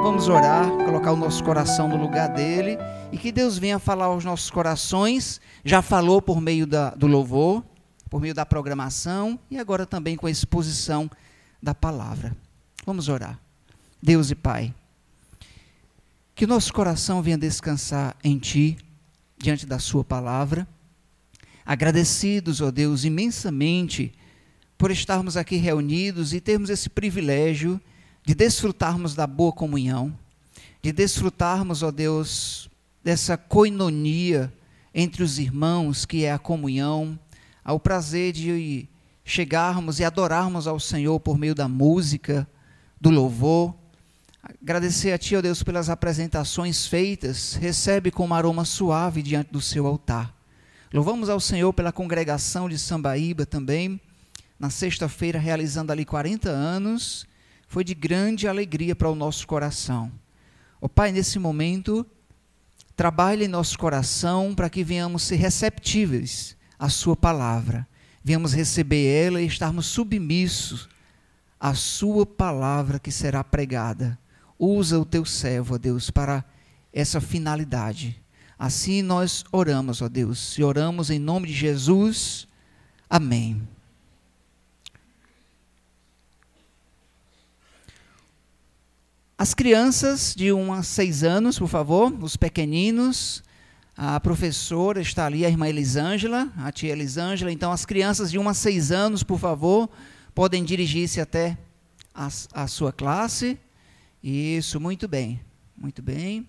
Vamos orar, colocar o nosso coração no lugar dele e que Deus venha falar aos nossos corações. Já falou por meio do louvor, por meio da programação e agora também com a exposição da palavra. Vamos orar. Deus e Pai, que o nosso coração venha descansar em Ti, diante da Sua palavra. Agradecidos, ó Deus, imensamente por estarmos aqui reunidos e termos esse privilégio de desfrutarmos da boa comunhão, de desfrutarmos, ó Deus, dessa koinonia entre os irmãos, que é a comunhão, ao prazer de chegarmos e adorarmos ao Senhor por meio da música, do louvor. Agradecer a Ti, ó Deus, pelas apresentações feitas, recebe com um aroma suave diante do Seu altar. Louvamos ao Senhor pela congregação de Sambaíba também, na sexta-feira, realizando ali 40 anos, foi de grande alegria para o nosso coração. Ó Pai, nesse momento, trabalhe em nosso coração para que venhamos ser receptíveis à Sua palavra, venhamos receber ela e estarmos submissos à Sua palavra que será pregada. Usa o Teu servo, ó Deus, para essa finalidade. Assim nós oramos, ó Deus, e oramos em nome de Jesus. Amém. As crianças de 1 a 6 anos, por favor, os pequeninos, a professora está ali, a irmã Elisângela, a tia Elisângela. Então, as crianças de 1 a 6 anos, por favor, podem dirigir-se até a sua classe. Isso, muito bem, muito bem.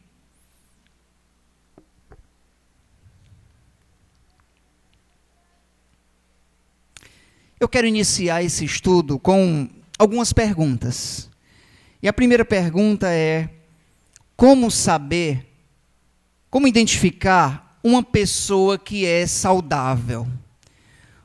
Eu quero iniciar esse estudo com algumas perguntas. E a primeira pergunta é: como saber, como identificar uma pessoa que é saudável?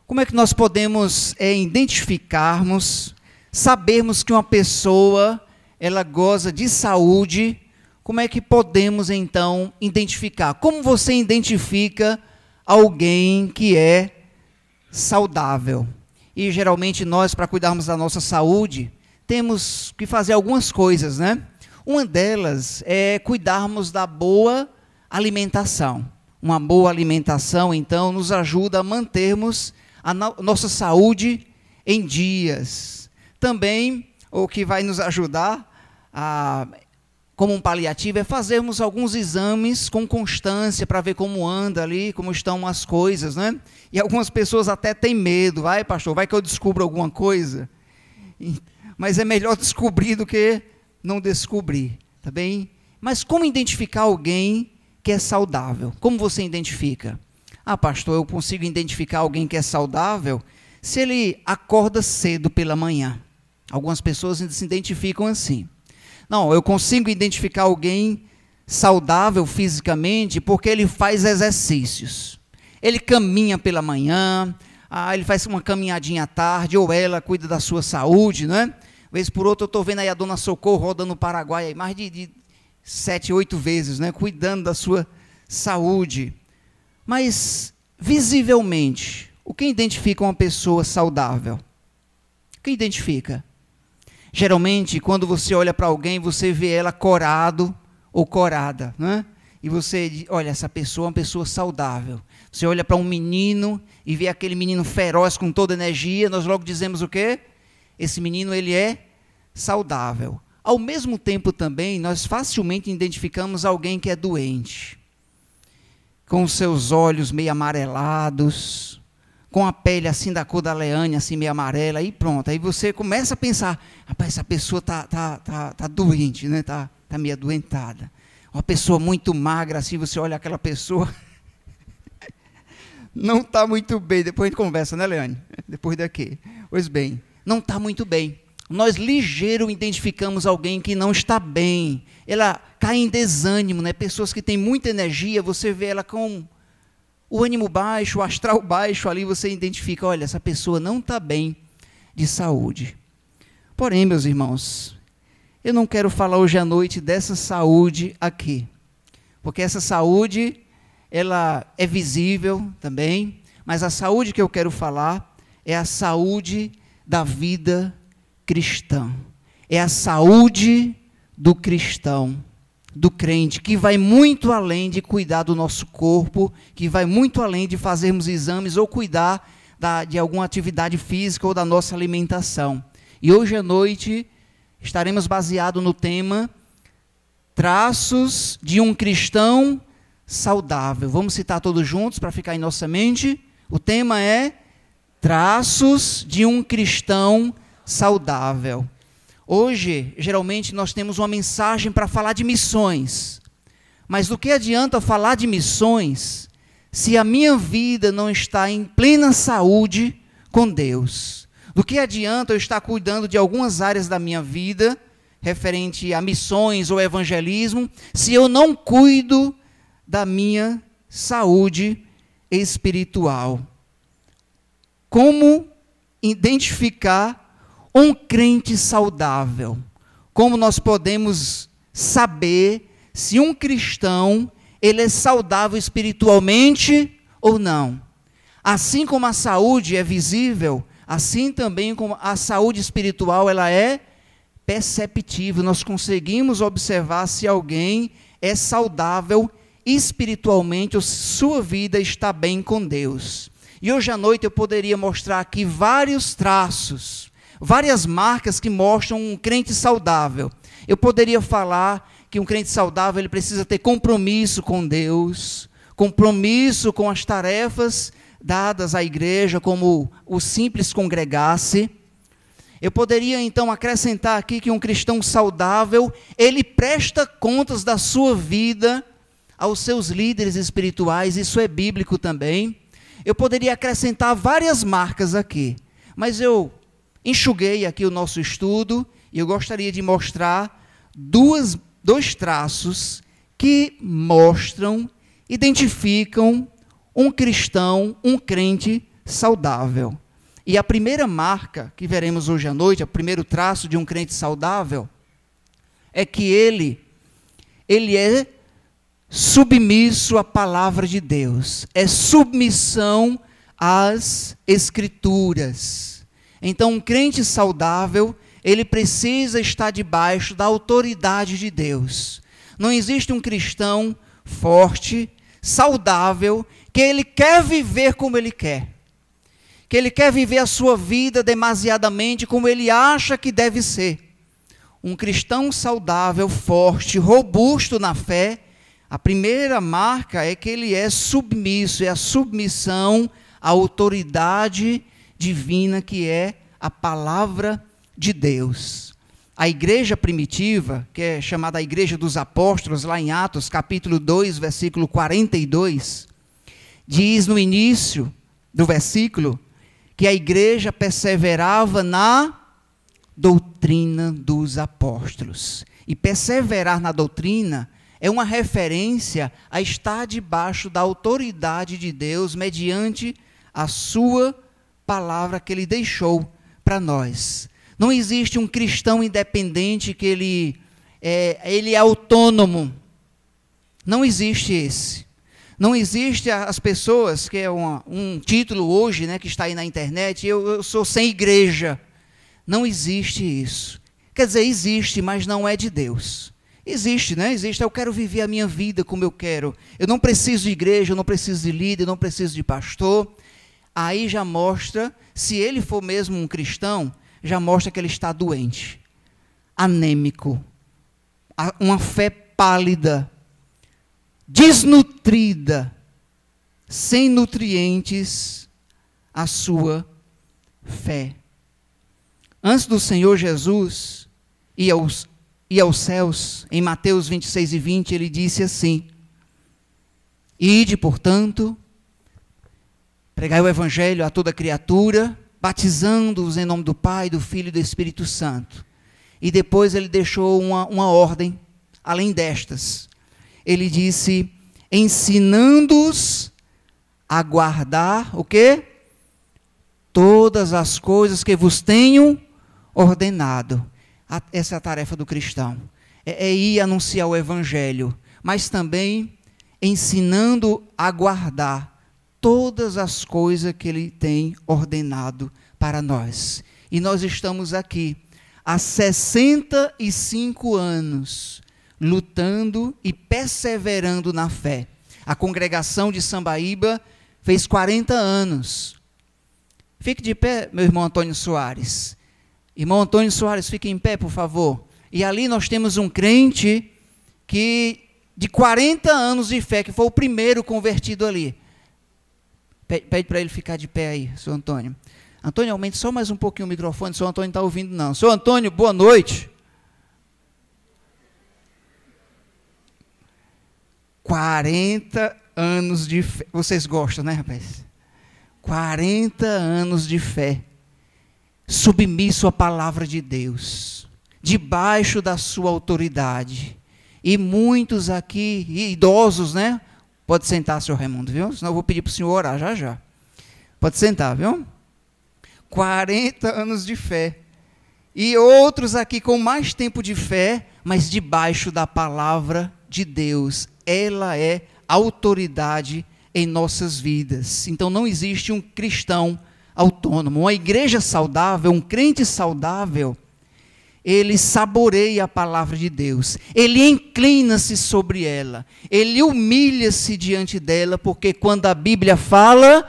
Como é que nós podemos identificarmos, sabermos que uma pessoa ela goza de saúde? Como é que podemos então identificar? Como você identifica alguém que é saudável? E geralmente nós, para cuidarmos da nossa saúde, temos que fazer algumas coisas, né? Uma delas é cuidarmos da boa alimentação. Uma boa alimentação, então, nos ajuda a mantermos a nossa saúde em dias. Também, o que vai nos ajudar, como um paliativo, é fazermos alguns exames com constância para ver como anda ali, como estão as coisas, né? E algumas pessoas até têm medo. Vai, pastor, vai que eu descubro alguma coisa? Mas é melhor descobrir do que não descobrir, tá bem? Mas como identificar alguém que é saudável? Como você identifica? Ah, pastor, eu consigo identificar alguém que é saudável se ele acorda cedo pela manhã. Algumas pessoas se identificam assim. Não, eu consigo identificar alguém saudável fisicamente porque ele faz exercícios. Ele caminha pela manhã, ele faz uma caminhadinha à tarde, ou ela cuida da sua saúde, não é? Vez por outra eu estou vendo aí a dona Socorro rodando no Paraguai, aí, mais de 7, 8 vezes, né? Cuidando da sua saúde. Mas, visivelmente, o que identifica uma pessoa saudável? O que identifica? Geralmente, quando você olha para alguém, você vê ela corado ou corada, né? E você diz, olha, essa pessoa é uma pessoa saudável. Você olha para um menino e vê aquele menino feroz com toda energia, nós logo dizemos o quê? Esse menino, ele é saudável. Ao mesmo tempo também, nós facilmente identificamos alguém que é doente, com os seus olhos meio amarelados, com a pele assim da cor da Leane, assim meio amarela, e pronto. Aí você começa a pensar, rapaz, essa pessoa tá doente, né? Tá meio adoentada. Uma pessoa muito magra, assim, você olha aquela pessoa, não está muito bem. Depois a gente conversa, né, Leane? Depois daqui. Pois bem, não está muito bem. Nós ligeiro identificamos alguém que não está bem. Ela cai em desânimo, né? Pessoas que têm muita energia, você vê ela com o ânimo baixo, o astral baixo, ali você identifica, olha, essa pessoa não está bem de saúde. Porém, meus irmãos, eu não quero falar hoje à noite dessa saúde aqui, porque essa saúde, ela é visível também, mas a saúde que eu quero falar é a saúde da vida cristã. É a saúde do cristão, do crente, que vai muito além de cuidar do nosso corpo, que vai muito além de fazermos exames ou cuidar de alguma atividade física ou da nossa alimentação. E hoje à noite estaremos baseados no tema traços de um cristão saudável. Vamos citar todos juntos para ficar em nossa mente? O tema é traços de um cristão saudável. Hoje, geralmente, nós temos uma mensagem para falar de missões. Mas do que adianta falar de missões se a minha vida não está em plena saúde com Deus? Do que adianta eu estar cuidando de algumas áreas da minha vida, referente a missões ou evangelismo, se eu não cuido da minha saúde espiritual? Como identificar um crente saudável? Como nós podemos saber se um cristão ele é saudável espiritualmente ou não? Assim como a saúde é visível, assim também como a saúde espiritual ela é perceptível. Nós conseguimos observar se alguém é saudável espiritualmente ou se sua vida está bem com Deus. E hoje à noite eu poderia mostrar aqui vários traços, várias marcas que mostram um crente saudável. Eu poderia falar que um crente saudável ele precisa ter compromisso com Deus, compromisso com as tarefas dadas à igreja, como o simples congregar-se. Eu poderia então acrescentar aqui que um cristão saudável, ele presta contas da sua vida aos seus líderes espirituais, isso é bíblico também. Eu poderia acrescentar várias marcas aqui, mas eu enxuguei aqui o nosso estudo e eu gostaria de mostrar dois traços que mostram, identificam um cristão, um crente saudável. E a primeira marca que veremos hoje à noite, o primeiro traço de um crente saudável, é que ele é submisso à palavra de Deus, é submissão às Escrituras. Então, um crente saudável, ele precisa estar debaixo da autoridade de Deus. Não existe um cristão forte, saudável, que ele quer viver como ele quer, que ele quer viver a sua vida demasiadamente como ele acha que deve ser. Um cristão saudável, forte, robusto na fé, a primeira marca é que ele é submisso, é a submissão à autoridade divina que é a palavra de Deus. A igreja primitiva, que é chamada a igreja dos apóstolos, lá em Atos, capítulo 2, versículo 42, diz no início do versículo que a igreja perseverava na doutrina dos apóstolos. E perseverar na doutrina é uma referência a estar debaixo da autoridade de Deus mediante a sua palavra que ele deixou para nós. Não existe um cristão independente que ele é autônomo. Não existe esse. Não existe as pessoas, que é um título hoje, né, que está aí na internet, eu sou sem igreja. Não existe isso. Quer dizer, existe, mas não é de Deus. Existe, né? Existe, eu quero viver a minha vida como eu quero. Eu não preciso de igreja, eu não preciso de líder, eu não preciso de pastor. Aí já mostra, se ele for mesmo um cristão, já mostra que ele está doente, anêmico, uma fé pálida, desnutrida, sem nutrientes a sua fé. Antes do Senhor Jesus ir aos céus, em Mateus 26 e 20, ele disse assim: Ide, portanto, pregai o evangelho a toda criatura, batizando-os em nome do Pai, do Filho e do Espírito Santo. E depois ele deixou uma ordem, além destas. Ele disse, ensinando-os a guardar, o quê? Todas as coisas que vos tenho ordenado. Essa é a tarefa do cristão. É ir anunciar o evangelho, mas também ensinando a guardar todas as coisas que ele tem ordenado para nós. E nós estamos aqui há 65 anos, lutando e perseverando na fé. A congregação de Sambaíba fez 40 anos. Fique de pé, meu irmão Antônio Soares. Irmão Antônio Soares, fique em pé, por favor. E ali nós temos um crente que, de 40 anos de fé, que foi o primeiro convertido ali. Pede para ele ficar de pé aí, senhor Antônio. Antônio, aumente só mais um pouquinho o microfone, o senhor Antônio não está ouvindo não. Senhor Antônio, boa noite. 40 anos de fé. Vocês gostam, né, rapaz? 40 anos de fé. Submisso à palavra de Deus. Debaixo da sua autoridade. E muitos aqui, idosos, né? Pode sentar, senhor Raimundo, viu? Senão eu vou pedir para o senhor orar já já. Pode sentar, viu? 40 anos de fé. E outros aqui com mais tempo de fé, mas debaixo da palavra de Deus. Ela é autoridade em nossas vidas. Então não existe um cristão autônomo. Uma igreja saudável, um crente saudável, ele saboreia a palavra de Deus, ele inclina-se sobre ela, ele humilha-se diante dela, porque quando a Bíblia fala,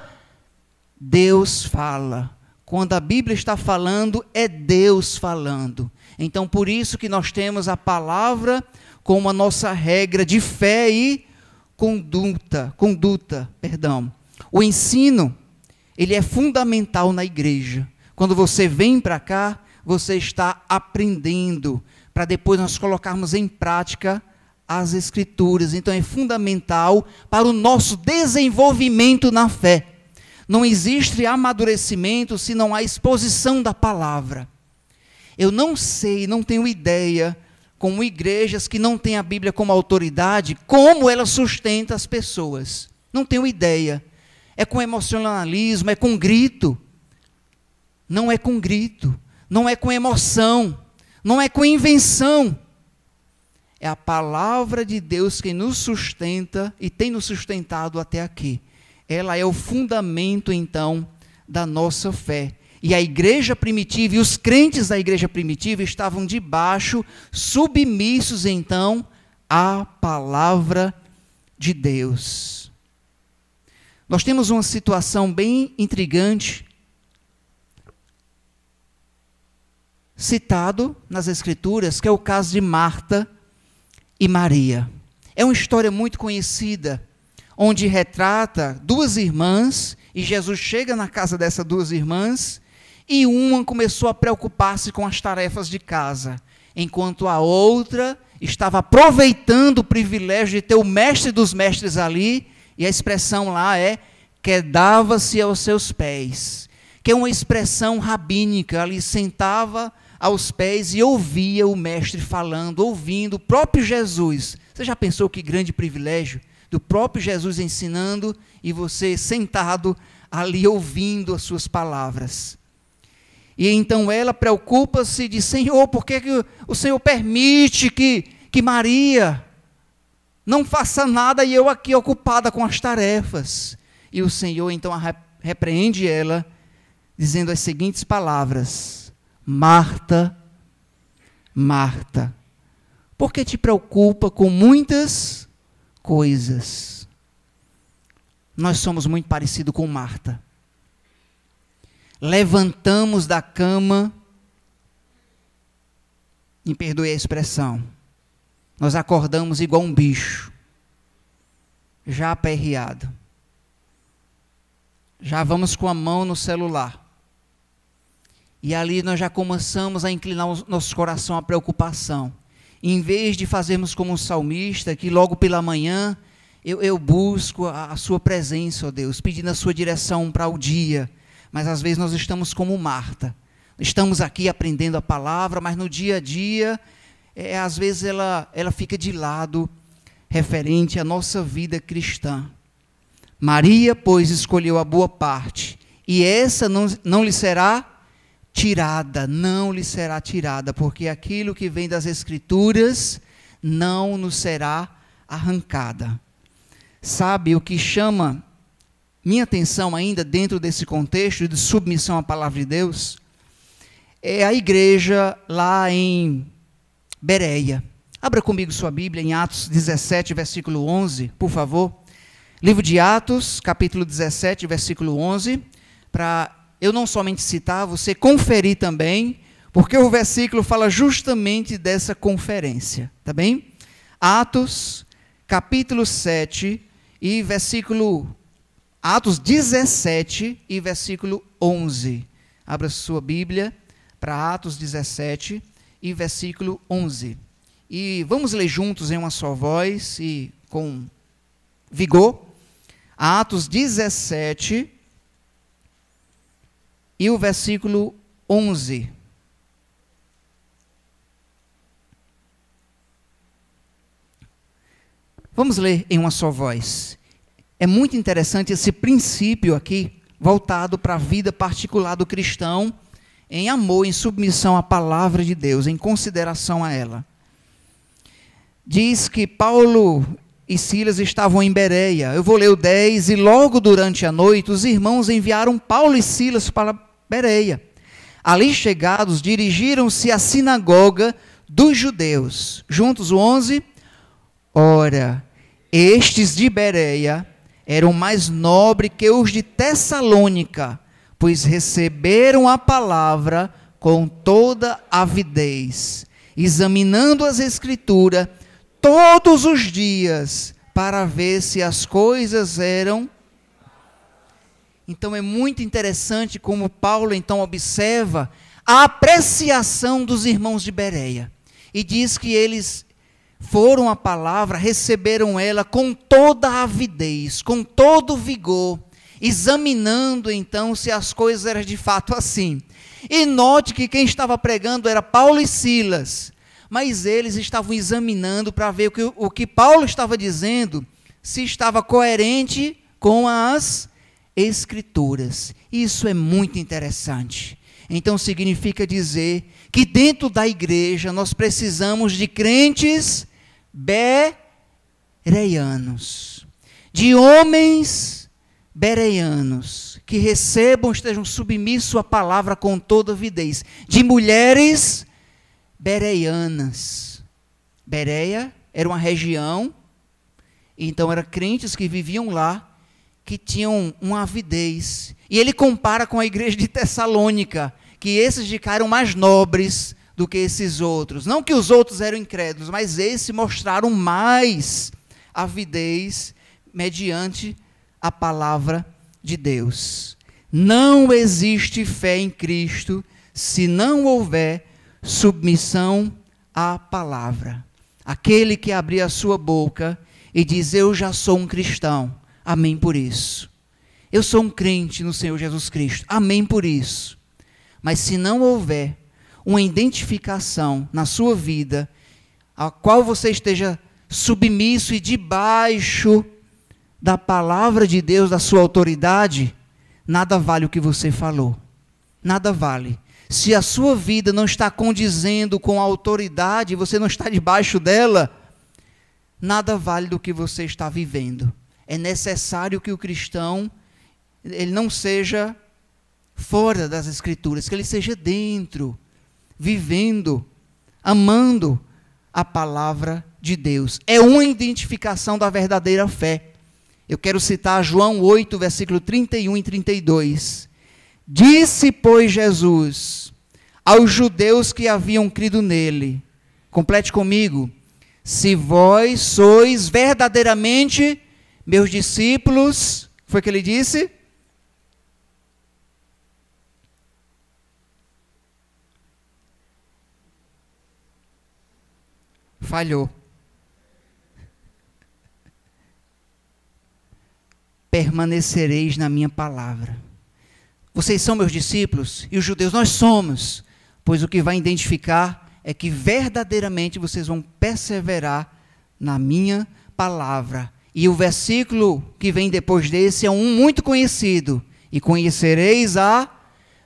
Deus fala. Quando a Bíblia está falando, é Deus falando. Então, por isso que nós temos a palavra como a nossa regra de fé e conduta. O ensino, ele é fundamental na igreja. Quando você vem para cá, você está aprendendo, para depois nós colocarmos em prática as Escrituras. Então é fundamental para o nosso desenvolvimento na fé. Não existe amadurecimento se não há exposição da palavra. Eu não sei, não tenho ideia, como igrejas que não têm a Bíblia como autoridade, como ela sustenta as pessoas. Não tenho ideia. É com emocionalismo, é com grito. Não é com grito. Não é com emoção, não é com invenção. É a palavra de Deus que nos sustenta e tem nos sustentado até aqui. Ela é o fundamento, então, da nossa fé. E a igreja primitiva e os crentes da igreja primitiva estavam debaixo, submissos, então, à palavra de Deus. Nós temos uma situação bem intrigante, citado nas Escrituras, que é o caso de Marta e Maria. É uma história muito conhecida, onde retrata duas irmãs, e Jesus chega na casa dessas duas irmãs, e uma começou a preocupar-se com as tarefas de casa, enquanto a outra estava aproveitando o privilégio de ter o mestre dos mestres ali, e a expressão lá é, quedava-se aos seus pés, que é uma expressão rabínica, ali sentava aos pés e ouvia o mestre falando, ouvindo o próprio Jesus. Você já pensou que grande privilégio do próprio Jesus ensinando e você sentado ali ouvindo as suas palavras? E então ela preocupa-se e diz, Senhor, por que o Senhor permite que Maria não faça nada e eu aqui ocupada com as tarefas? E o Senhor então repreende ela, dizendo as seguintes palavras, Marta, Marta, por que te preocupa com muitas coisas? Nós somos muito parecidos com Marta. Levantamos da cama, me perdoe a expressão, nós acordamos igual um bicho, já aperreado. Já vamos com a mão no celular. E ali nós já começamos a inclinar o nosso coração à preocupação. Em vez de fazermos como um salmista, que logo pela manhã eu busco a sua presença, ó Deus, pedindo a sua direção para o dia. Mas às vezes nós estamos como Marta. Estamos aqui aprendendo a palavra, mas no dia a dia, às vezes ela fica de lado referente à nossa vida cristã. Maria, pois, escolheu a boa parte, e essa não lhe será tirada, não lhe será tirada, porque aquilo que vem das Escrituras não nos será arrancada. Sabe o que chama minha atenção ainda dentro desse contexto de submissão à palavra de Deus? é a igreja lá em Bereia. Abra comigo sua Bíblia em Atos 17, versículo 11, por favor. Livro de Atos, capítulo 17, versículo 11, para eu não somente citar, você conferir também, porque o versículo fala justamente dessa conferência, tá bem? Atos, capítulo 7 e versículo... Atos 17 e versículo 11. Abra sua Bíblia para Atos 17 e versículo 11. E vamos ler juntos em uma só voz e com vigor. Atos 17 e o versículo 11. Vamos ler em uma só voz. É muito interessante esse princípio aqui, voltado para a vida particular do cristão, em amor, em submissão à palavra de Deus, em consideração a ela. Diz que Paulo e Silas estavam em Bereia. Eu vou ler o 10. E logo durante a noite, os irmãos enviaram Paulo e Silas para Bereia. Ali chegados, dirigiram-se à sinagoga dos judeus. Juntos o 11. Ora, estes de Bereia eram mais nobres que os de Tessalônica, pois receberam a palavra com toda avidez, examinando as Escrituras todos os dias, para ver se as coisas eram... Então é muito interessante como Paulo então observa a apreciação dos irmãos de Bereia, e diz que eles foram a palavra, receberam ela com toda a avidez, com todo o vigor, examinando então se as coisas eram de fato assim. E note que quem estava pregando era Paulo e Silas, mas eles estavam examinando para ver o que Paulo estava dizendo, se estava coerente com as Escrituras. Isso é muito interessante. Então significa dizer que dentro da igreja nós precisamos de crentes bereianos, de homens bereianos, que recebam, estejam submissos à palavra com toda avidez, de mulheres bereianas. Bereia era uma região, então eram crentes que viviam lá, que tinham uma avidez. E ele compara com a igreja de Tessalônica, que esses de cá eram mais nobres do que esses outros. Não que os outros eram incrédulos, mas esses mostraram mais avidez mediante a palavra de Deus. Não existe fé em Cristo se não houver submissão à palavra. Aquele que abrir a sua boca e diz, eu já sou um cristão, amém por isso. Eu sou um crente no Senhor Jesus Cristo, amém por isso. Mas se não houver uma identificação na sua vida, a qual você esteja submisso e debaixo da palavra de Deus, da sua autoridade, nada vale o que você falou. Nada vale. Se a sua vida não está condizendo com a autoridade, você não está debaixo dela, nada vale do que você está vivendo. É necessário que o cristão, ele não seja fora das Escrituras, que ele seja dentro, vivendo, amando a palavra de Deus. É uma identificação da verdadeira fé. Eu quero citar João 8, versículo 31 e 32. Disse, pois, Jesus aos judeus que haviam crido nele, complete comigo, se vós sois verdadeiramente meus discípulos, foi o que ele disse? Falhou. Permanecereis na minha palavra. Vocês são meus discípulos? E os judeus, nós somos. Pois o que vai identificar é que verdadeiramente vocês vão perseverar na minha palavra. E o versículo que vem depois desse é um muito conhecido. E conhecereis a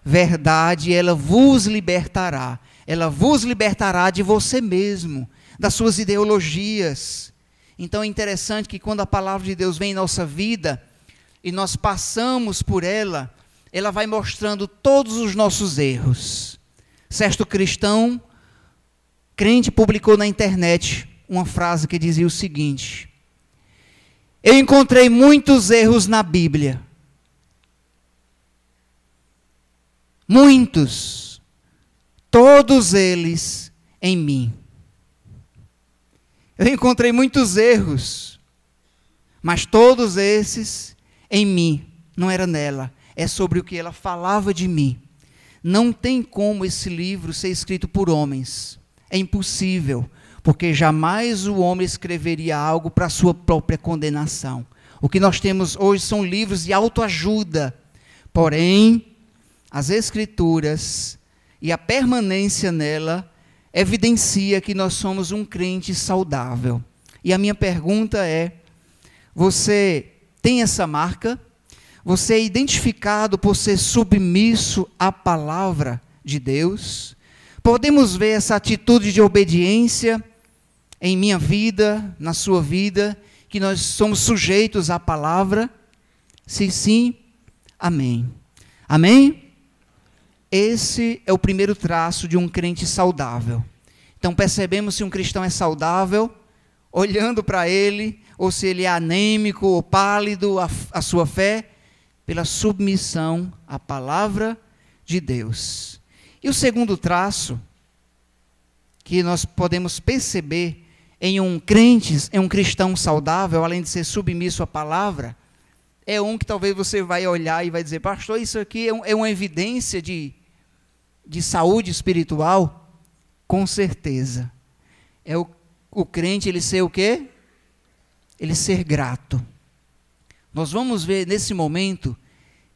verdade, ela vos libertará. Ela vos libertará de você mesmo, das suas ideologias. Então é interessante que quando a palavra de Deus vem em nossa vida, e nós passamos por ela, ela vai mostrando todos os nossos erros, Certo cristão, crente, publicou na internet uma frase que dizia o seguinte: eu encontrei muitos erros na Bíblia. Muitos. Todos eles em mim. Eu encontrei muitos erros, mas todos esses em mim. Não era nela, é sobre o que ela falava de mim. Não tem como esse livro ser escrito por homens. É impossível, porque jamais o homem escreveria algo para a sua própria condenação. O que nós temos hoje são livros de autoajuda. Porém, as Escrituras e a permanência nela evidencia que nós somos um crente saudável. E a minha pergunta é: você tem essa marca? Você é identificado por ser submisso à palavra de Deus? Podemos ver essa atitude de obediência em minha vida, na sua vida, que nós somos sujeitos à palavra? Se sim, amém. Amém? Esse é o primeiro traço de um crente saudável. Então percebemos se um cristão é saudável, olhando para ele, ou se ele é anêmico ou pálido, a sua fé, pela submissão à palavra de Deus. E o segundo traço que nós podemos perceber em um cristão saudável, além de ser submisso à palavra, é um que talvez você vai olhar e vai dizer: pastor, isso aqui é uma evidência de saúde espiritual? Com certeza. É o crente, ele ser o quê? Ele ser grato. Nós vamos ver nesse momento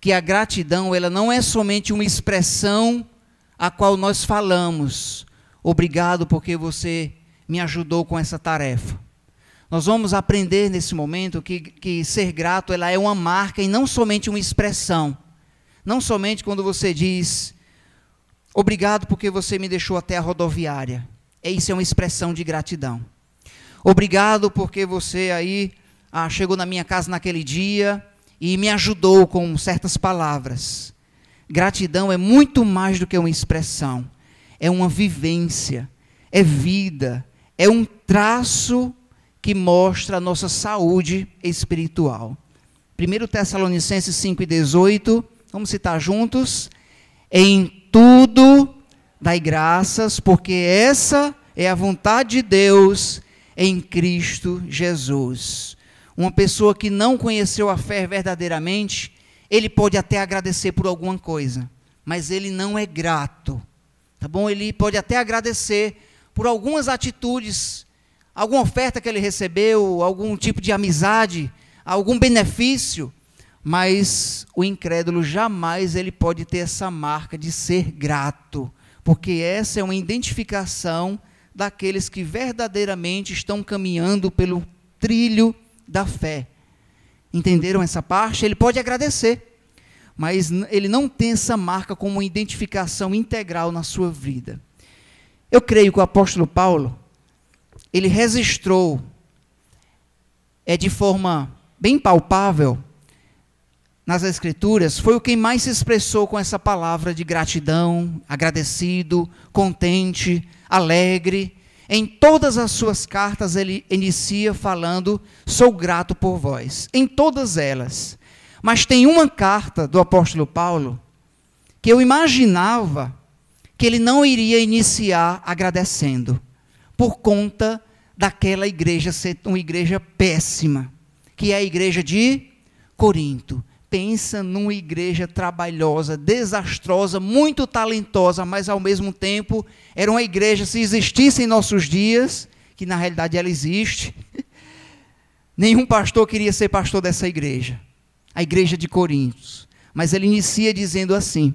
que a gratidão, ela não é somente uma expressão a qual nós falamos: obrigado porque você me ajudou com essa tarefa. Nós vamos aprender nesse momento que ser grato, ela é uma marca e não somente uma expressão. Não somente quando você diz: obrigado porque você me deixou até a rodoviária. Isso é uma expressão de gratidão. Obrigado porque você aí chegou na minha casa naquele dia e me ajudou com certas palavras. Gratidão é muito mais do que uma expressão. É uma vivência, é vida, é um traço que mostra a nossa saúde espiritual. 1 Tessalonicenses 5:18, vamos citar juntos. Em tudo dai graças, porque essa é a vontade de Deus em Cristo Jesus. Uma pessoa que não conheceu a fé verdadeiramente, ele pode até agradecer por alguma coisa, mas ele não é grato, tá bom? Ele pode até agradecer por algumas atitudes, alguma oferta que ele recebeu, algum tipo de amizade, algum benefício, mas o incrédulo jamais ele pode ter essa marca de ser grato, porque essa é uma identificação daqueles que verdadeiramente estão caminhando pelo trilho da fé. Entenderam essa parte? Ele pode agradecer, mas ele não tem essa marca como uma identificação integral na sua vida. Eu creio que o apóstolo Paulo, ele registrou de forma bem palpável nas Escrituras, foi o quem mais se expressou com essa palavra de gratidão, agradecido, contente, alegre. Em todas as suas cartas ele inicia falando: sou grato por vós, em todas elas. Mas tem uma carta do apóstolo Paulo que eu imaginava que ele não iria iniciar agradecendo, por conta daquela igreja ser uma igreja péssima, que é a igreja de Corinto. Pensa numa igreja trabalhosa, desastrosa, muito talentosa, mas ao mesmo tempo era uma igreja, se existisse em nossos dias, que na realidade ela existe, nenhum pastor queria ser pastor dessa igreja, a igreja de Corinto. Mas ele inicia dizendo assim: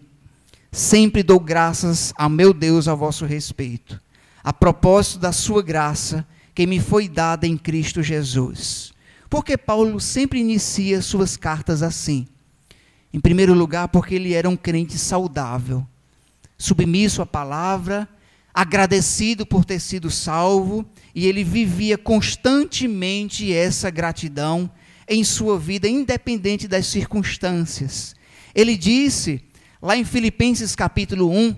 sempre dou graças ao meu Deus a vosso respeito, a propósito da sua graça, que me foi dada em Cristo Jesus. Porque Paulo sempre inicia suas cartas assim? Em primeiro lugar, porque ele era um crente saudável, submisso à palavra, agradecido por ter sido salvo, e ele vivia constantemente essa gratidão em sua vida, independente das circunstâncias. Ele disse, lá em Filipenses capítulo 1,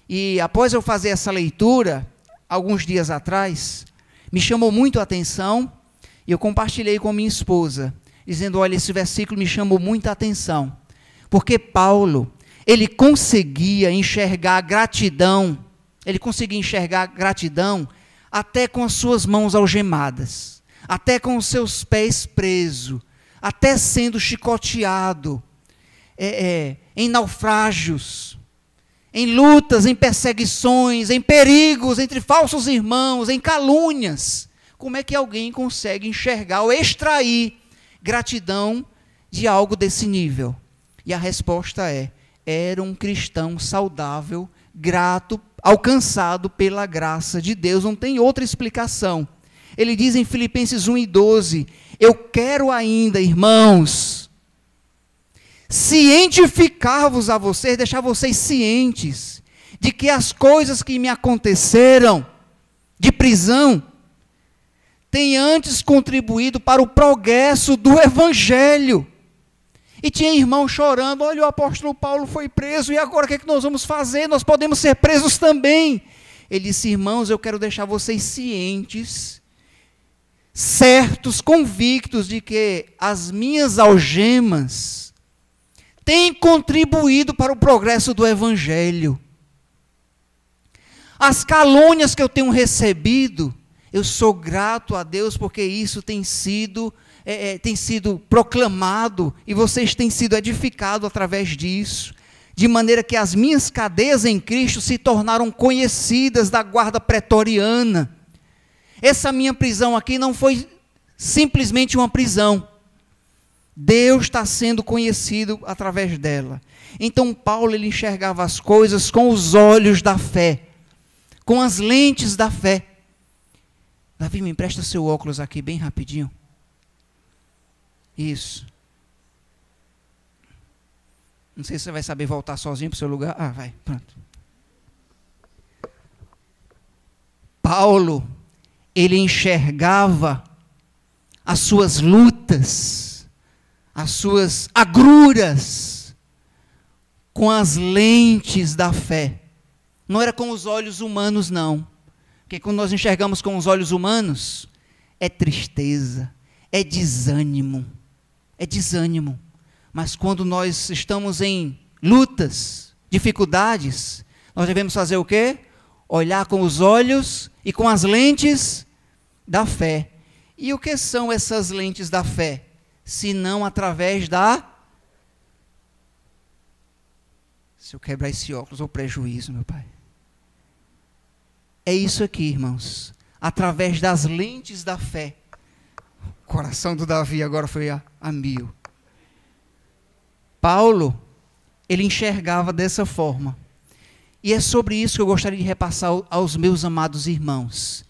E após eu fazer essa leitura, alguns dias atrás, me chamou muito a atenção, e eu compartilhei com minha esposa, dizendo, olha, esse versículo me chamou muita atenção, porque Paulo, ele conseguia enxergar gratidão até com as suas mãos algemadas, até com os seus pés presos, até sendo chicoteado, em naufrágios, em lutas, em perseguições, em perigos entre falsos irmãos, em calúnias. Como é que alguém consegue enxergar ou extrair gratidão de algo desse nível? E a resposta era um cristão saudável, grato, alcançado pela graça de Deus. Não tem outra explicação. Ele diz em Filipenses 1:12, eu quero ainda, irmãos, cientificar-vos a vocês, deixar vocês cientes de que as coisas que me aconteceram de prisão têm antes contribuído para o progresso do Evangelho. E tinha irmão chorando, olha, o apóstolo Paulo foi preso, e agora o que é que nós vamos fazer? Nós podemos ser presos também. Ele disse, irmãos, eu quero deixar vocês cientes, certos, convictos de que as minhas algemas têm contribuído para o progresso do Evangelho. As calúnias que eu tenho recebido, eu sou grato a Deus porque isso tem sido proclamado e vocês têm sido edificados através disso, de maneira que as minhas cadeias em Cristo se tornaram conhecidas da guarda pretoriana. Essa minha prisão aqui não foi simplesmente uma prisão. Deus está sendo conhecido através dela. Então Paulo, ele enxergava as coisas com os olhos da fé, com as lentes da fé. Davi, me empresta seu óculos aqui bem rapidinho. Isso. Não sei se você vai saber voltar sozinho para o seu lugar. Ah, vai, pronto. Paulo, ele enxergava as suas lutas, as suas agruras, com as lentes da fé. Não era com os olhos humanos, não. Porque quando nós enxergamos com os olhos humanos, é tristeza, é desânimo. É desânimo. Mas quando nós estamos em lutas, dificuldades, nós devemos fazer o quê? Olhar com os olhos e com as lentes da fé. E o que são essas lentes da fé? Se não através da... Se eu quebrar esse óculos, o prejuízo, meu pai. É isso aqui, irmãos. Através das lentes da fé. O coração do Davi agora foi a mil. Paulo, ele enxergava dessa forma. E é sobre isso que eu gostaria de repassar aos meus amados irmãos.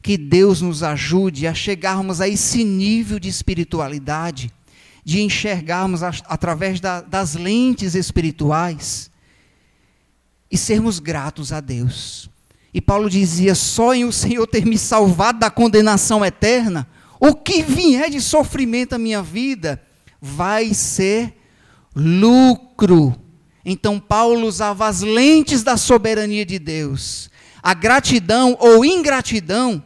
Que Deus nos ajude a chegarmos a esse nível de espiritualidade, de enxergarmos através das lentes espirituais e sermos gratos a Deus. E Paulo dizia, só em o Senhor ter me salvado da condenação eterna, o que vier de sofrimento à minha vida vai ser lucro. Então Paulo usava as lentes da soberania de Deus. A gratidão ou ingratidão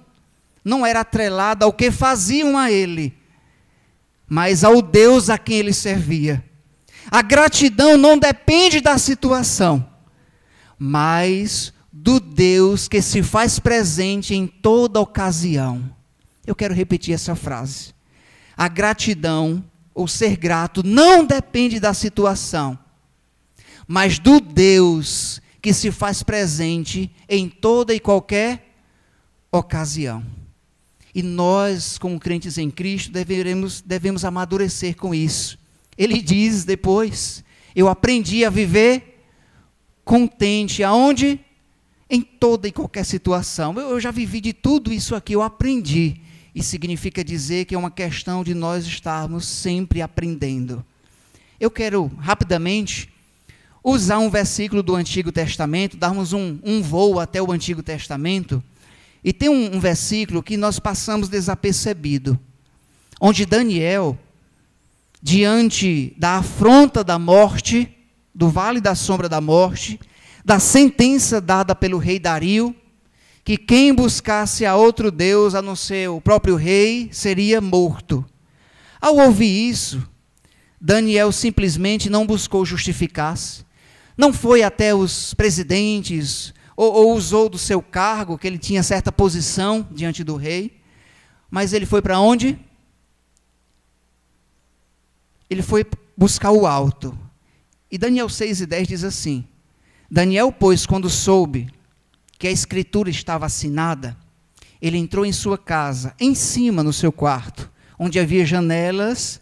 não era atrelada ao que faziam a ele, mas ao Deus a quem ele servia. A gratidão não depende da situação, mas do Deus que se faz presente em toda ocasião. Eu quero repetir essa frase. A gratidão, ou ser grato, não depende da situação, mas do Deus que se faz presente em toda e qualquer ocasião. E nós, como crentes em Cristo, devemos amadurecer com isso. Ele diz depois, eu aprendi a viver contente, aonde? Em toda e qualquer situação. Eu já vivi de tudo isso aqui, eu aprendi. E significa dizer que é uma questão de nós estarmos sempre aprendendo. Eu quero, rapidamente, usar um versículo do Antigo Testamento, darmos um voo até o Antigo Testamento, e tem um versículo que nós passamos desapercebido, onde Daniel, diante da afronta da morte, do vale da sombra da morte, da sentença dada pelo rei Dario, que quem buscasse a outro Deus, a não ser o próprio rei, seria morto. Ao ouvir isso, Daniel simplesmente não buscou justificar-se, não foi até os presidentes, ou usou do seu cargo, que ele tinha certa posição diante do rei, mas ele foi para onde? Ele foi buscar o alto. E Daniel 6:10 diz assim: Daniel, pois, quando soube que a escritura estava assinada, ele entrou em sua casa, em cima no seu quarto, onde havia janelas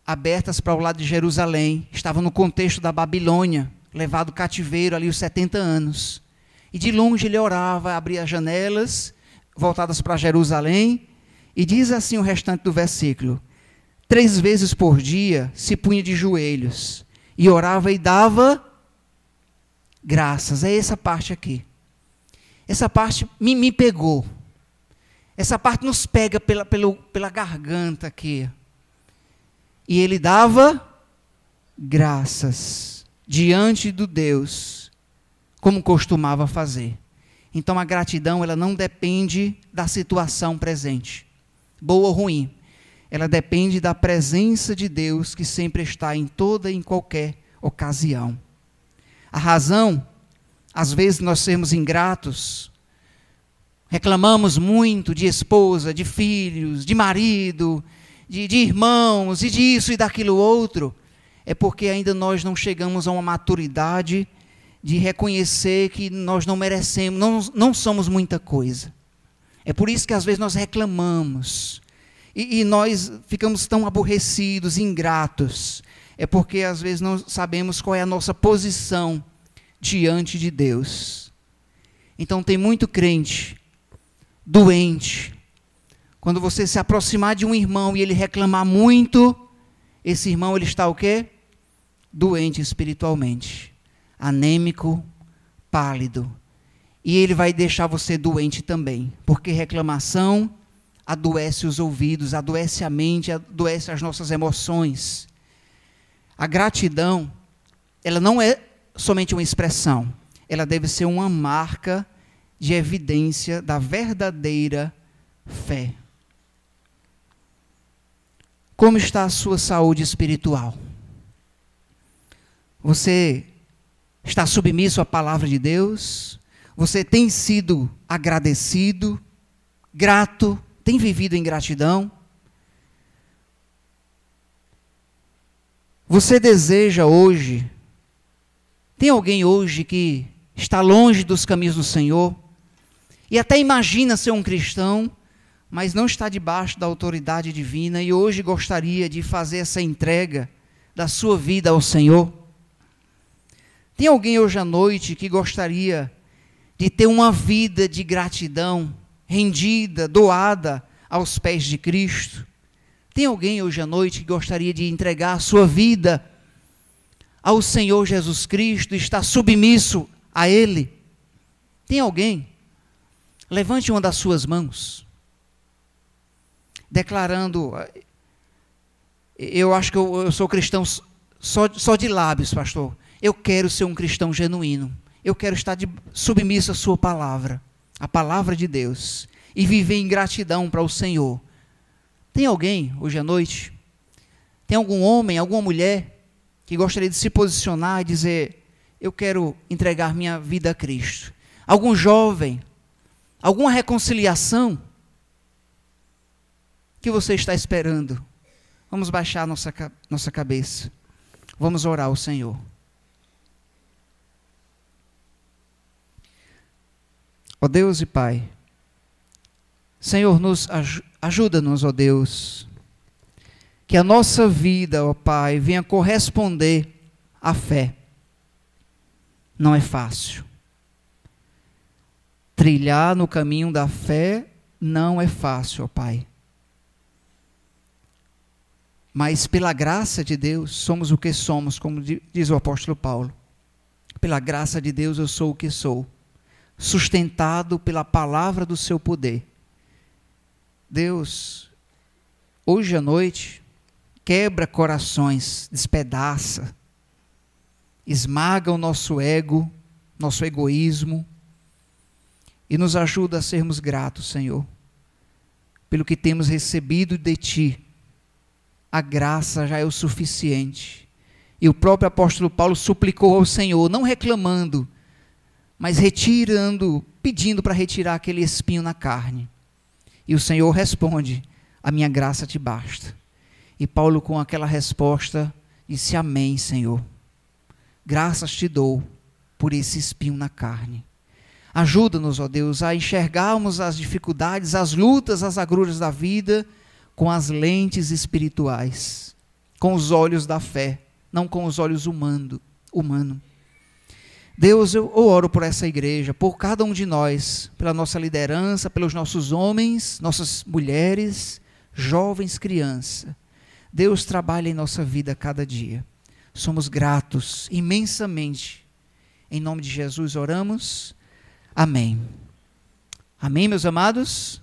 abertas para o lado de Jerusalém. Estava no contexto da Babilônia, levado cativeiro ali os 70 anos. E de longe ele orava, abria as janelas voltadas para Jerusalém, e diz assim o restante do versículo: 3 vezes por dia se punha de joelhos, e orava e dava graças. É essa parte aqui. Essa parte me pegou. Essa parte nos pega pela garganta aqui. E ele dava graças diante do Deus, como costumava fazer. Então a gratidão, ela não depende da situação presente, boa ou ruim. Ela depende da presença de Deus, que sempre está em toda e em qualquer ocasião. A razão, às vezes nós sermos ingratos, reclamamos muito de esposa, de filhos, de marido, de irmãos, e disso e daquilo outro, é porque ainda nós não chegamos a uma maturidade de reconhecer que nós não merecemos, não somos muita coisa. É por isso que às vezes nós reclamamos, e nós ficamos tão aborrecidos, ingratos. É porque às vezes não sabemos qual é a nossa posição diante de Deus. Então tem muito crente doente. Quando você se aproximar de um irmão e ele reclamar muito, esse irmão, ele está o quê? Doente espiritualmente, anêmico, pálido. E ele vai deixar você doente também, porque reclamação adoece os ouvidos, adoece a mente, adoece as nossas emoções. A gratidão, ela não é somente uma expressão, ela deve ser uma marca de evidência da verdadeira fé. Como está a sua saúde espiritual? Você está submisso à palavra de Deus? Você tem sido agradecido, grato, tem vivido em gratidão? Você deseja hoje, tem alguém hoje que está longe dos caminhos do Senhor, e até imagina ser um cristão, mas não está debaixo da autoridade divina, e hoje gostaria de fazer essa entrega da sua vida ao Senhor? Tem alguém hoje à noite que gostaria de ter uma vida de gratidão, rendida, doada aos pés de Cristo? Tem alguém hoje à noite que gostaria de entregar a sua vida ao Senhor Jesus Cristo, está submisso a Ele? Tem alguém? Levante uma das suas mãos, declarando: eu acho que eu sou cristão só de lábios, pastor. Eu quero ser um cristão genuíno. Eu quero estar submisso à sua palavra, a palavra de Deus, e viver em gratidão para o Senhor. Tem alguém hoje à noite? Tem algum homem, alguma mulher que gostaria de se posicionar e dizer: eu quero entregar minha vida a Cristo? Algum jovem? Alguma reconciliação? Que você está esperando? Vamos baixar nossa cabeça. Vamos orar ao Senhor. Ó Deus e Pai, Senhor, ajuda-nos, ó Deus, que a nossa vida, ó Pai, venha corresponder à fé. Não é fácil. Trilhar no caminho da fé não é fácil, ó Pai. Mas pela graça de Deus, somos o que somos, como diz o apóstolo Paulo. Pela graça de Deus eu sou o que sou, sustentado pela palavra do seu poder. Deus, hoje à noite, quebra corações, despedaça, esmaga o nosso ego, nosso egoísmo, e nos ajuda a sermos gratos, Senhor, pelo que temos recebido de Ti. A graça já é o suficiente. E o próprio apóstolo Paulo suplicou ao Senhor, não reclamando, mas pedindo para retirar aquele espinho na carne. E o Senhor responde: a minha graça te basta. E Paulo, com aquela resposta, disse: amém, Senhor. Graças te dou por esse espinho na carne. Ajuda-nos, ó Deus, a enxergarmos as dificuldades, as lutas, as agruras da vida com as lentes espirituais, com os olhos da fé, não com os olhos humanos. Deus, eu oro por essa igreja, por cada um de nós, pela nossa liderança, pelos nossos homens, nossas mulheres, jovens, crianças. Deus trabalha em nossa vida a cada dia. Somos gratos imensamente. Em nome de Jesus oramos. Amém. Amém, meus amados?